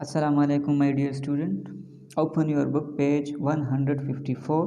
Assalamu alaikum my dear student. Open your book page 154.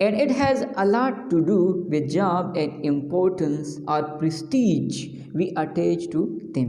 And it has a lot to do with job and importance or prestige we attach to them.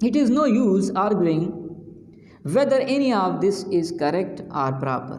It is no use arguing whether any of this is correct or proper.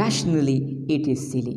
Rationally it is silly.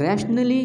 Rationally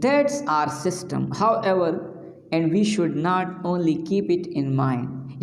That's our system. However, and we should not only keep it in mind.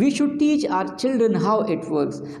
We should teach our children how it works.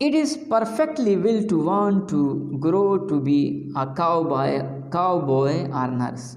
It is perfectly will to want to grow to be a cowboy or nurse.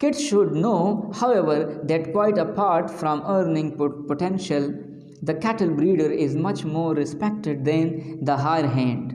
Kids should know, however, that quite apart from earning potential, the cattle breeder is much more respected than the higher hand.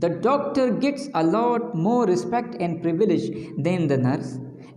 The doctor gets a lot more respect and privilege than the nurse.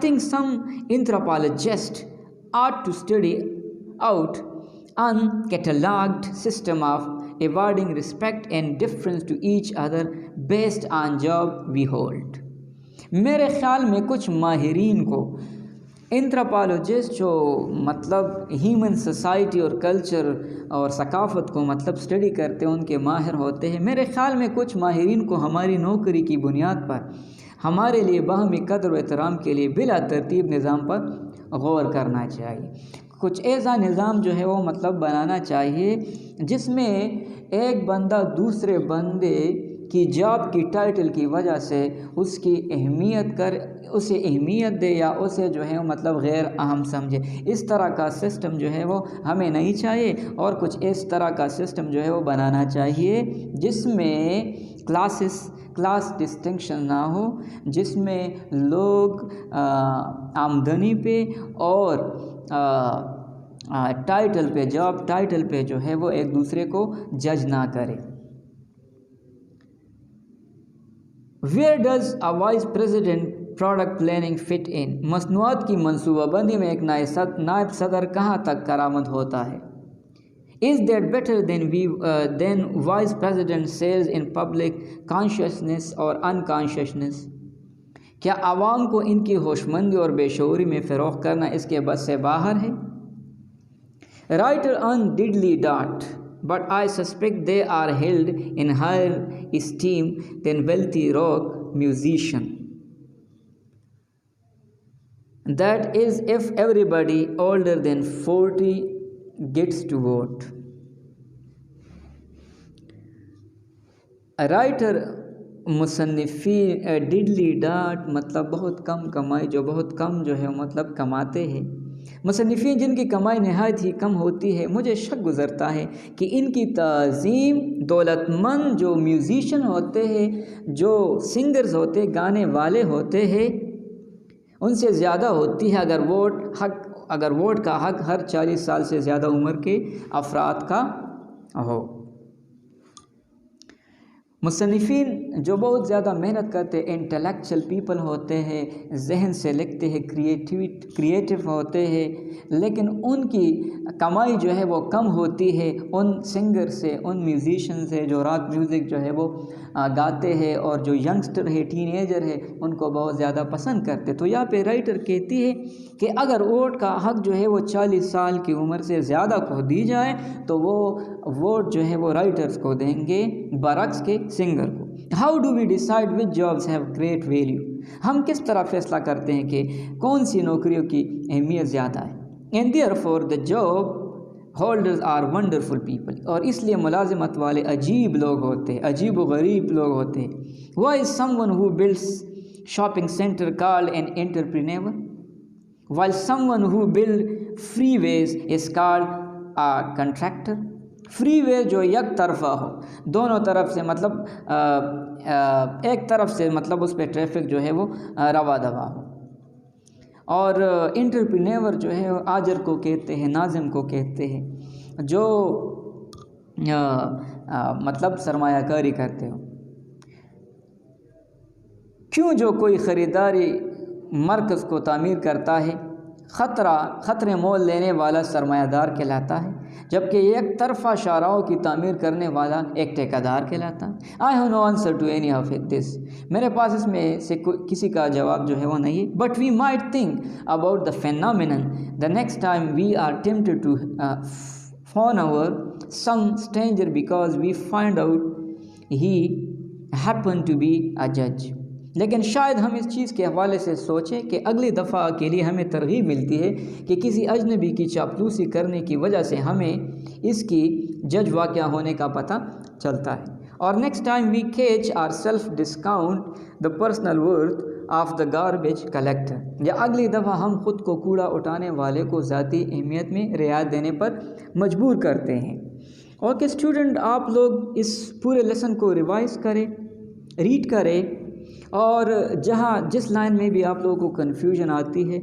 think some anthropologists ought to study out uncatalogued system of awarding respect and difference to each other based on job we hold. میرے خیال میں کچھ ماہرین کو انتھروپولوجسٹ جو مطلب human society اور culture اور ثقافت کو مطلب اسٹڈی کرتے ہیں ان کے ماہر ہوتے ہیں، میرے خیال میں کچھ ماہرین کو ہماری نوکری کی بنیاد پر ہمارے لیے باہمی قدر و احترام کے لیے بلا ترتیب نظام پر غور کرنا چاہیے. کچھ ایسا نظام جو ہے وہ مطلب بنانا چاہیے جس میں ایک بندہ دوسرے بندے کی جاب کی ٹائٹل کی وجہ سے اس کی اسے اہمیت دے یا اسے جو ہے مطلب غیر اہم سمجھے. اس طرح کا سسٹم جو ہے وہ ہمیں نہیں چاہیے، اور کچھ اس طرح کا سسٹم جو ہے وہ بنانا چاہیے جس میں کلاس ڈسٹنکشن نہ ہو، جس میں لوگ آمدنی پہ اور ٹائٹل پہ، جاب ٹائٹل پہ جو ہے وہ ایک دوسرے کو جج نہ کرے. Where does a vice president product planning fit in? مصنوعات کی منصوبہ بندی میں ایک نائب صدر کہاں تک کارآمد ہوتا ہے؟ Is that better than vice president sales in public consciousness or unconsciousness? کیا عوام کو ان کی ہوشمندی اور بے شعوری میں فروغ کرنا اس کے بس سے باہر ہے؟ Writer on diddly dot, but I suspect they are held in higher esteem than wealthy rock musician. That is if everybody older than 40 gets to vote. A writer مصنفین ڈڈلی ڈاٹ مطلب بہت کم کمائی، جو بہت کم جو ہے مطلب کماتے ہیں، مصنفین جن کی کمائی نہایت ہی کم ہوتی ہے، مجھے شک گزرتا ہے کہ ان کی تعظیم دولت مند جو میوزیشین ہوتے ہیں، جو سنگرز ہوتے ہیں، گانے والے ہوتے ہیں، ان سے زیادہ ہوتی ہے اگر ووٹ کا حق ہر 40 سال سے زیادہ عمر کے افراد کا ہو. مصنفین جو بہت زیادہ محنت کرتے ہیں، انٹلیکچل پیپل ہوتے ہیں، ذہن سے لکھتے ہیں، کریٹیو ہوتے ہیں، لیکن ان کی کمائی جو ہے وہ کم ہوتی ہے ان سنگر سے، ان میوزیشین سے جو راک میوزک جو ہے وہ گاتے ہیں اور جو ینگسٹر ہے، ٹین ایجر ہے، ان کو بہت زیادہ پسند کرتے. تو یہاں پہ رائٹر کہتی ہے کہ اگر ووٹ کا حق جو ہے وہ 40 سال کی عمر سے زیادہ کو دی جائے تو وہ ووٹ جو ہے وہ رائٹرز کو دیں گے برعکس کے سنگر کو. How do we decide which jobs have great value? ہم کس طرح فیصلہ کرتے ہیں کہ کون سی نوکریوں کی اہمیت زیادہ ہے؟ And therefore the job holders are wonderful people, اور اس لیے ملازمت والے عجیب لوگ ہوتے ہیں، عجیب و غریب لوگ ہوتے ہیں. Y is some one who builds shopping centre called an entrepreneur while someone who build freeways is called a contractor. Free وے جو یک طرفہ ہو، دونوں طرف سے مطلب ایک طرف سے مطلب اس پہ ٹریفک جو ہے وہ روا دوا ہو. اور انٹرپرینور جو ہے آجر کو کہتے ہیں، ناظم کو کہتے ہیں، جو مطلب سرمایہ کاری کرتے ہو. کیوں جو کوئی خریداری مرکز کو تعمیر کرتا ہے خطرے مول لینے والا سرمایہ دار کہلاتا ہے، جبکہ ایک طرفہ شاہراہوں کی تعمیر کرنے والا ایک ٹھیکیدار کہلاتا ہے. I have no answer to any of this. میرے پاس اس میں سے کسی کا جواب جو ہے وہ نہیں. But we might think about the phenomenon the next time we are tempted to phone over some stranger because we find out he happened to be a judge. لیکن شاید ہم اس چیز کے حوالے سے سوچیں کہ اگلی دفعہ کے لیے ہمیں ترغیب ملتی ہے کہ کسی اجنبی کی چاپلوسی کرنے کی وجہ سے ہمیں اس کی جج واقع ہونے کا پتہ چلتا ہے. اور next time we catch ourself discount the personal worth of the garbage collector, یا اگلی دفعہ ہم خود کو کوڑا اٹھانے والے کو ذاتی اہمیت میں رعایت دینے پر مجبور کرتے ہیں. اوکے اسٹوڈنٹ، آپ لوگ اس پورے لیسن کو ریوائز کریں، ریڈ کریں، اور جس لائن میں بھی آپ لوگوں کو کنفیوژن آتی ہے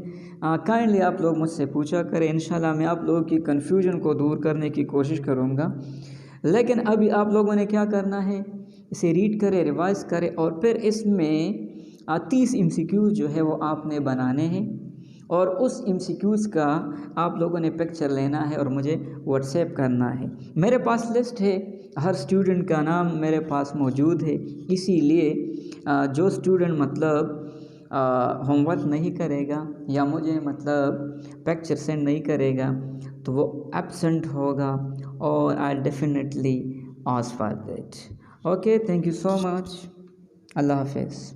کائنڈلی آپ لوگ مجھ سے پوچھا کریں. انشاءاللہ میں آپ لوگوں کی کنفیوژن کو دور کرنے کی کوشش کروں گا. لیکن ابھی آپ لوگوں نے کیا کرنا ہے، اسے ریڈ کریں، ریوائز کریں، اور پھر اس میں 30 MCQs جو ہے وہ آپ نے بنانے ہیں، اور اس MCQs کا آپ لوگوں نے پکچر لینا ہے اور مجھے واٹس ایپ کرنا ہے۔ میرے پاس لسٹ ہے، ہر اسٹوڈنٹ کا نام میرے پاس موجود ہے، اسی لیے جو اسٹوڈنٹ مطلب ہوم ورک نہیں کرے گا یا مجھے مطلب پکچر سینڈ نہیں کرے گا تو وہ ایبسنٹ ہوگا، اور I definitely ask for that. Okay, thank you so much, اللہ حافظ۔